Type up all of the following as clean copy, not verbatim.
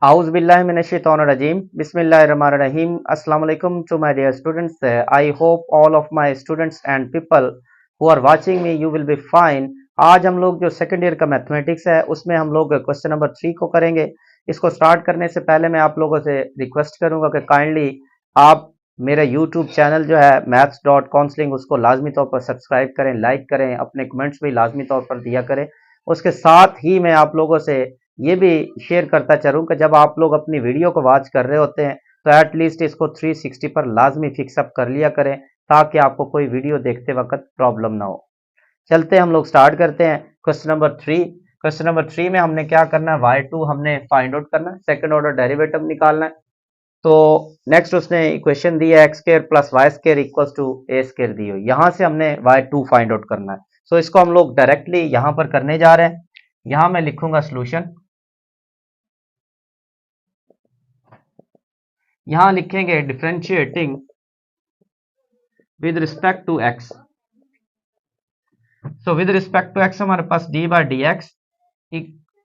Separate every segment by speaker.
Speaker 1: A'udhu billahi minash shaitanir rajim. Bismillahirrahmanirrahim. Assalamu alaikum to my dear students. I hope all of my students and people who are watching me you will be fine. आज हम लोग जो second year का mathematics है उसमें हम लोग question number 3 को करेंगे। इसको स्टार्ट करने से पहले मैं आप लोगों से रिक्वेस्ट करूंगा कि काइंडली आप मेरा यूट्यूब चैनल जो है maths.counseling उसको लाजमी तौर पर सब्सक्राइब करें, लाइक करें, अपने कमेंट्स भी लाजमी तौर पर दिया करें। उसके साथ ही मैं आप लोगों से ये भी शेयर करता चलूं कि जब आप लोग अपनी वीडियो को वॉच कर रहे होते हैं तो एटलीस्ट इसको 360 पर लाजमी फिक्सअप कर लिया करें ताकि आपको कोई वीडियो देखते वक्त प्रॉब्लम ना हो। चलते हैं हम लोग स्टार्ट करते हैं क्वेश्चन नंबर 3। क्वेश्चन नंबर 3 में हमने क्या करना है, y2 हमने फाइंड आउट करना है, सेकंड ऑर्डर डेरिवेटिव निकालना है। तो नेक्स्ट उसने इक्वेशन दी है x square plus Y square equals to a square दी हुई, यहां से हमने y2 फाइंड आउट करना है। सो इसको हम लोग डायरेक्टली यहां पर करने जा रहे हैं। यहां मैं लिखूंगा सोल्यूशन, यहां लिखेंगे differentiating with respect to x। So with respect to x हमारे पास D by D x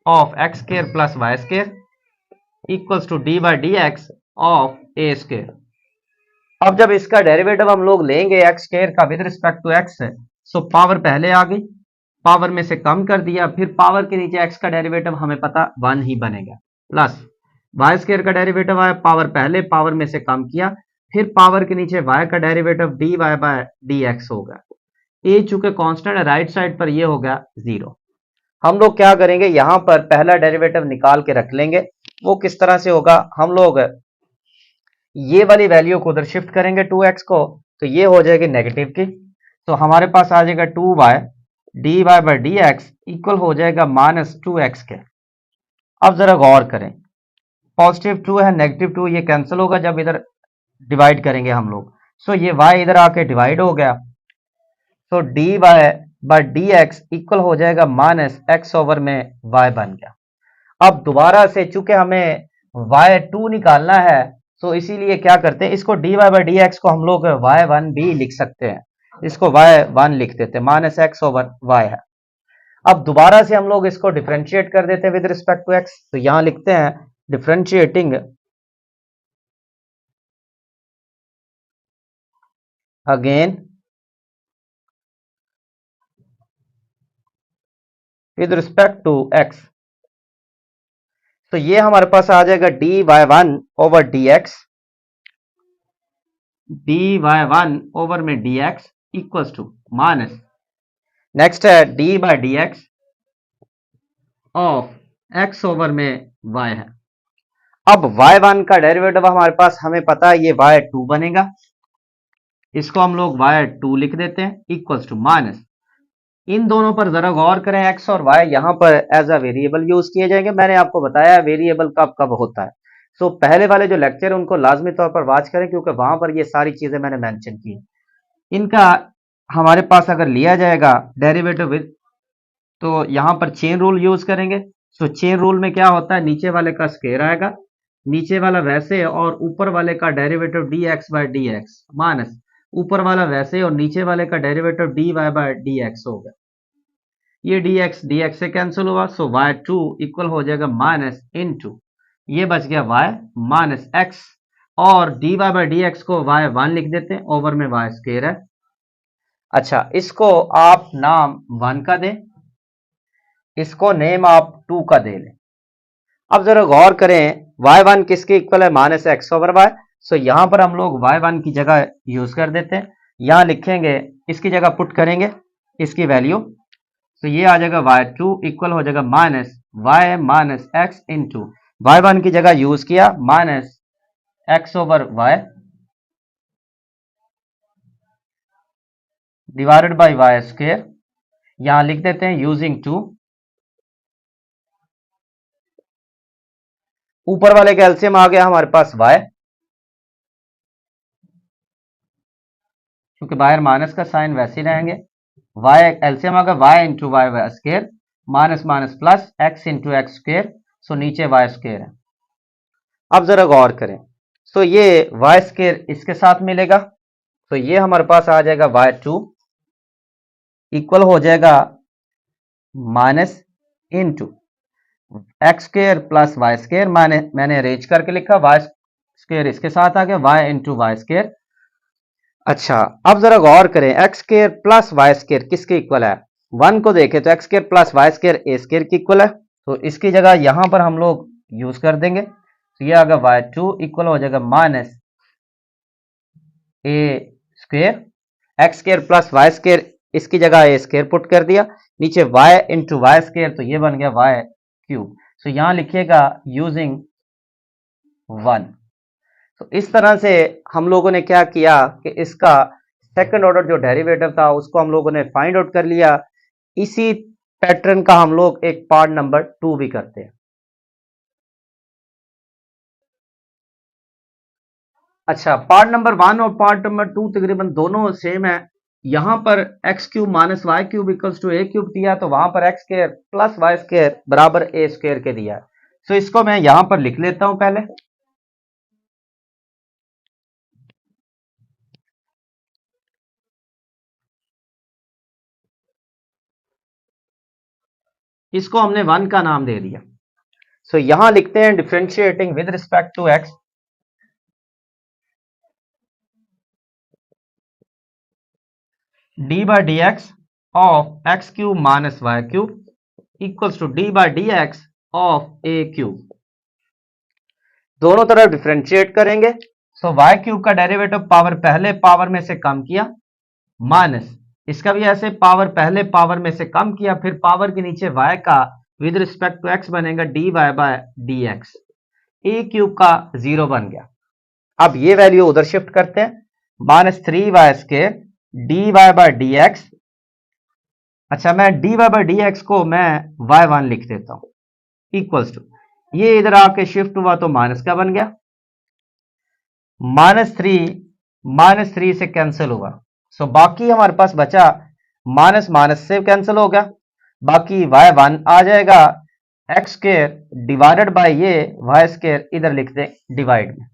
Speaker 1: of X square plus Y square equals to D by D x of A square. अब जब इसका डेरिवेटिव हम लोग लेंगे एक्स स्क्वायर का with respect to x है, सो पावर पहले आ गई, पावर में से कम कर दिया, फिर पावर के नीचे x का डेरिवेटिव हमें पता 1 ही बनेगा, प्लस वाई स्क्वायर का डेरिवेटिव आया, पावर पहले पावर में से कम किया, फिर पावर के नीचे y का derivative d y by d x होगा। ए चूंकि कांस्टेंट है राइट साइड पर ये हो गया 0। हम लोग क्या करेंगे, यहां पर पहला डेरिवेटिव निकाल के रख लेंगे। वो किस तरह से होगा, हम लोग ये वाली वैल्यू को उधर शिफ्ट करेंगे 2x को, तो ये हो जाएगी नेगेटिव की। तो हमारे पास आ जाएगा 2y d y by D x equal हो जाएगा -2x के। अब जरा गौर करें, पॉजिटिव 2 है, नेगेटिव 2 ये कैंसिल होगा जब इधर डिवाइड करेंगे हम लोग। सो ये y इधर आके डिवाइड हो गया, तो d y by D x equal हो जाएगा -x ओवर में y बन गया। अब दोबारा से चूंकि हमें y2 निकालना है, तो इसीलिए क्या करते हैं, इसको d y by D x को हम लोग y1 भी लिख सकते हैं, इसको y1 लिख देते हैं, -x ओवर y है। अब दोबारा से हम लोग इसको डिफरेंशिएट कर देते हैं विद रिस्पेक्ट टू x, तो यहां लिखते हैं differentiating again with respect to x। तो ये हमारे पास आ जाएगा D Y one over D X, D Y one over में D x equals to minus, next है D by D x of X over में y है। अब y1 का डेरिवेटिव हमारे पास हमें पता है ये y2 बनेगा, इसको हम लोग y2 लिख देते हैं इक्वल्स टू माइनस, इन दोनों पर जरा गौर करें, x और y यहां पर एज अ वेरिएबल यूज किए जाएंगे। मैंने आपको बताया वेरिएबल कब कब होता है। सो पहले वाले जो लेक्चर है उनको लाजमी तौर पर वॉच करें क्योंकि वहां पर ये सारी चीजें मैंने मेंशन की। इनका हमारे पास अगर लिया जाएगा डेरिवेटिव विद, तो यहां पर चेन रूल यूज करेंगे। सो चेन रूल में क्या होता है, नीचे वाले का स्क्वायर आएगा, नीचे वाला वैसे और ऊपर वाले का derivative d x by D x minus ऊपर वाला वैसे और नीचे वाले का derivative d y by D x होगा। ये डी एक्स से कैंसिल हुआ, सो y2 इक्वल हो जाएगा माइनस इनटू, ये बच गया y माइनस एक्स, और d y by D x को y1 लिख देते हैं, ओवर में y स्क्वायर है। अच्छा, इसको आप नाम 1 का दें, इसको नेम आप 2 का दे लें। अब जरा गौर करें, y1 किसके इक्वल है, -x ओवर y। सो यहां पर हम लोग y1 की जगह यूज कर देते हैं, यहां लिखेंगे, इसकी जगह पुट करेंगे इसकी वैल्यू, तो ये आ जाएगा y2 इक्वल हो जाएगा minus y minus x into y1 की जगह यूज किया minus x over y divided by y square, यहां लिख देते हैं यूजिंग 2, ऊपर वाले का एलसीएम आ गया हमारे पास y, क्योंकि बाहर माइनस का साइन वैसे ही रहेंगे, y एलसीएम आ गया y into Y square minus minus plus x into X square, so नीचे y स्क्वायर है। अब जरा गौर करें, सो ये y स्क्वायर इसके साथ मिलेगा, तो ये हमारे पास आ जाएगा y2 इक्वल हो जाएगा minus into x square plus Y square, मैंने अरेंज करके लिखा, वाई स्क्र इसके साथ आ गया, वाई इंटू वाई स्क्र। अच्छा, अब जरा गौर करें, X square plus Y square किसके इक्वल है? 1 को देखें तो X square plus Y square A square की इक्वल है, तो इसकी जगह यहां पर हम लोग यूज कर देंगे, तो ये आगे y2 इक्वल हो जाएगा minus A square, X square plus Y square, इसकी जगह ए स्क्र पुट कर दिया, नीचे y इंटू वाई स्क्र, तो ये बन गया y क्यूब। तो यहां लिखिएगा यूजिंग 1। तो इस तरह से हम लोगों ने क्या किया कि इसका सेकंड ऑर्डर जो डेरिवेटिव था उसको हम लोगों ने फाइंड आउट कर लिया। इसी पैटर्न का हम लोग एक पार्ट नंबर 2 भी करते हैं। अच्छा, पार्ट नंबर 1 और पार्ट नंबर 2 तकरीबन दोनों सेम है। यहां पर x cube minus y cube equals to a cube दिया, तो वहां पर x square plus Y square बराबर ए स्क्र के दिया है। तो इसको मैं यहां पर लिख लेता हूं पहले। इसको हमने 1 का नाम दे दिया। सो यहां लिखते हैं differentiating with respect to x, d by D x of x cube minus y cube equals to D by D x of a cube. दोनों तरफ डिफरेंशिएट करेंगे, सो वाई क्यूब का डेरिवेटिव पावर पहले पावर में से कम किया, minus इसका भी ऐसे पावर पहले पावर में से कम किया, फिर पावर के नीचे y का विद रिस्पेक्ट टू x बनेगा dy by d x, A cube का 0 बन गया। अब ये वैल्यू उधर शिफ्ट करते हैं, minus 3y square dy by d x. अच्छा, मैं dy बाय डी एक्स को मैं y1 लिख देता हूं, इक्वल्स टू, ये इधर आके शिफ्ट हुआ तो माइनस का बन गया, माइनस थ्री से कैंसिल हुआ, सो बाकी हमारे पास बचा माइनस माइनस से कैंसिल हो गया, बाकी y1 आ जाएगा, एक्स स्क्र डिवाइडेड बाय ये वाई स्क्र इधर लिख दें डिवाइड में।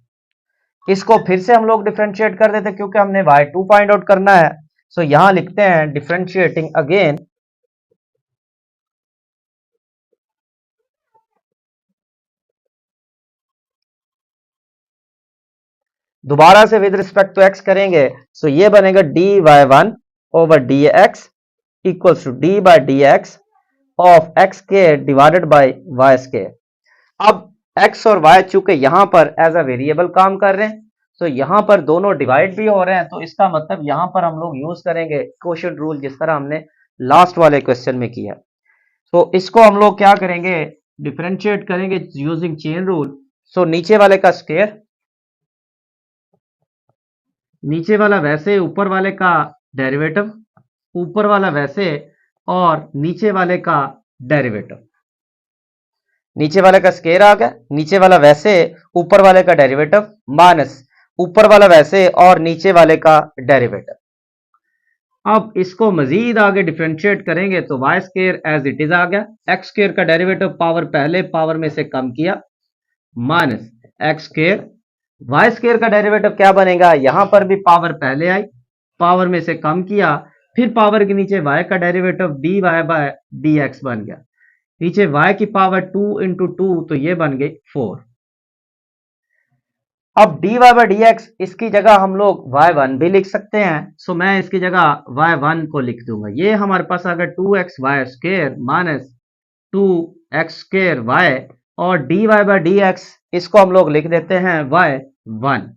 Speaker 1: इसको फिर से हम लोग डिफरेंशिएट कर देते क्योंकि हमने y2 फाइंड आउट करना है। सो यहां लिखते हैं डिफरेंशिएटिंग अगेन, दोबारा से विद रिस्पेक्ट टू एक्स करेंगे, सो ये बनेगा dy1 over D x equals to D by D x of x square divided by y square. अब x और y चूंकि यहां पर एज अ वेरिएबल काम कर रहे हैं, तो यहां पर दोनों डिवाइड भी हो रहे हैं, तो इसका मतलब यहां पर हम लोग यूज करेंगे क्वोशिएंट रूल, जिस तरह हमने लास्ट वाले क्वेश्चन में किया। तो इसको हम लोग क्या करेंगे, डिफरेंशिएट करेंगे यूजिंग चेन रूल। सो नीचे वाले का स्क्वायर, नीचे वाला वैसे, ऊपर वाले का डेरिवेटिव, ऊपर वाला वैसे, और नीचे वाले का डेरिवेटिव। नीचे वाले का स्क्वायर आ गया, नीचे वाला वैसे, ऊपर वाले का डेरिवेटिव, माइनस ऊपर वाला वैसे और नीचे वाले का डेरिवेटिव। अब इसको मजीद आगे डिफरेंशिएट करेंगे तो Y square as it is आ गया, एक्स स्क्वायर का डेरिवेटिव पावर पहले पावर में से कम किया, minus X square, Y square का डेरिवेटिव क्या बनेगा, यहां पर भी पावर पहले आई, पावर में से कम किया, फिर पावर के नीचे y का derivative dy by d x बन गया, नीचे y की पावर 2 इंटू 2, तो ये बन गई 4। अब dy बाय डी एक्स, इसकी जगह हम लोग y1 भी लिख सकते हैं, सो मैं इसकी जगह y1 को लिख दूंगा, ये हमारे पास आ गया 2x y square minus 2x square y, और dy बाय डी एक्स इसको हम लोग लिख देते हैं y1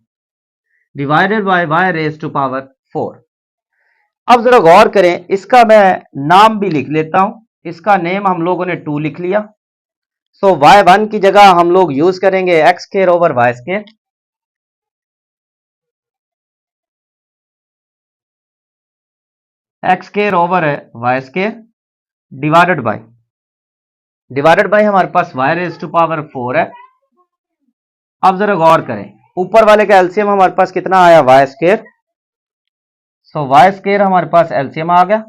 Speaker 1: divided by y raise to power 4। अब जरा गौर करें, इसका मैं नाम भी लिख लेता हूं, इसका नेम हम लोगों ने 2 लिख लिया, सो y1 की जगह हम लोग यूज करेंगे x square over y square, x square over y square divided by हमारे पास y रेज टू पावर 4 है। अब जरा गौर करें, ऊपर वाले का एलसीएम हमारे पास कितना आया, वाई स्क्वायर, सो वाई स्क्वायर हमारे पास एलसीएम आ गया,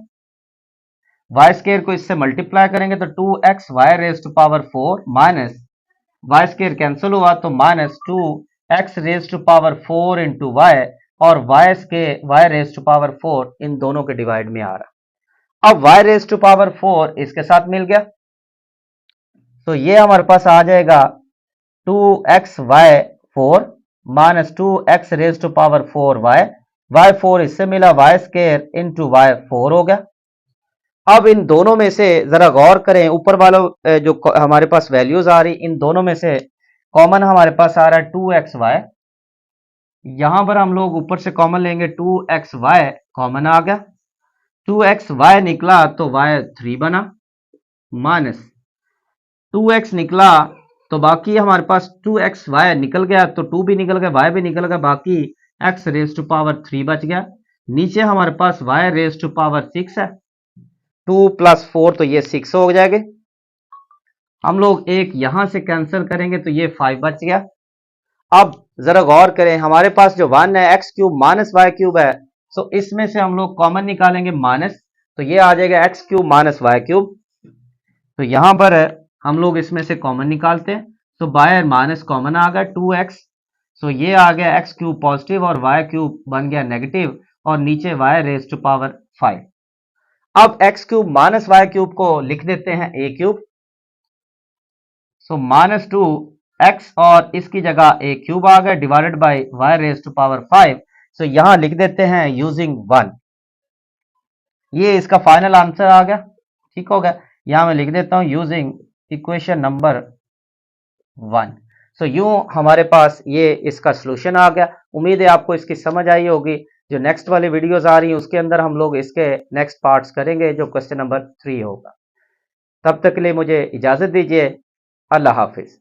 Speaker 1: वाई स्क्वायर को इससे मल्टीप्लाई करेंगे तो 2x y raise to power 4 minus y square cancel हुआ तो minus 2x raise to power 4 into y, और वाई रेज टू पावर 4 इन दोनों के डिवाइड में आ रहा। अब y रेज टू पावर 4 इसके साथ मिल गया, तो ये हमारे पास आ जाएगा 2xy4 minus 2x raise to power 4y, y4 इससे मिला y स्केयर इंटू y4 हो गया। अब इन दोनों में से जरा गौर करें, ऊपर वालों जो हमारे पास वैल्यूज आ रही, इन दोनों में से कॉमन हमारे पास आ रहा है 2xy। यहां पर हम लोग ऊपर से कॉमन लेंगे, 2xy कॉमन आ गया, 2xy निकला तो y3 बना, माइनस 2x निकला तो बाकी हमारे पास 2xy निकल गया, तो 2 भी निकल गया, y भी निकल गया, बाकी x रेज टू पावर 3 बच गया। नीचे हमारे पास y रेज टू पावर 6 है, 2 + 4 तो ये 6 हो जाएंगे। हम लोग एक यहां से कैंसिल करेंगे तो ये 5 बच गया। अब जरा गौर करें, हमारे पास जो 1 है x³ माइनस y³ है, तो इसमें से हम लोग कॉमन निकालेंगे माइनस, तो ये आ जाएगा x³ माइनस y³। तो यहां पर हम लोग इसमें से कॉमन निकालते हैं, तो बाहर माइनस कॉमन आ गया 2x, तो ये आ गया x³ पॉजिटिव और y³ बन गया नेगेटिव, और नीचे y रेज टू पावर 5। अब x³ माइनस y³ को लिख देते हैं a³, सो माइनस 2x और इसकी जगह a³ आ गया divided by y raise to power 5। So यहां लिख देते हैं यूजिंग 1, ये इसका फाइनल आंसर आ गया। ठीक हो गया, यहां मैं लिख देता हूं यूजिंग इक्वेशन नंबर 1। सो यूं हमारे पास ये इसका सॉल्यूशन आ गया। उम्मीद है आपको इसकी समझ आई होगी। जो नेक्स्ट वाली वीडियोस आ रही हैं उसके अंदर हम लोग इसके नेक्स्ट पार्ट्स करेंगे, जो क्वेश्चन नंबर 3 होगा। तब तक के लिए मुझे इजाजत दीजिए। अल्लाह हाफिज।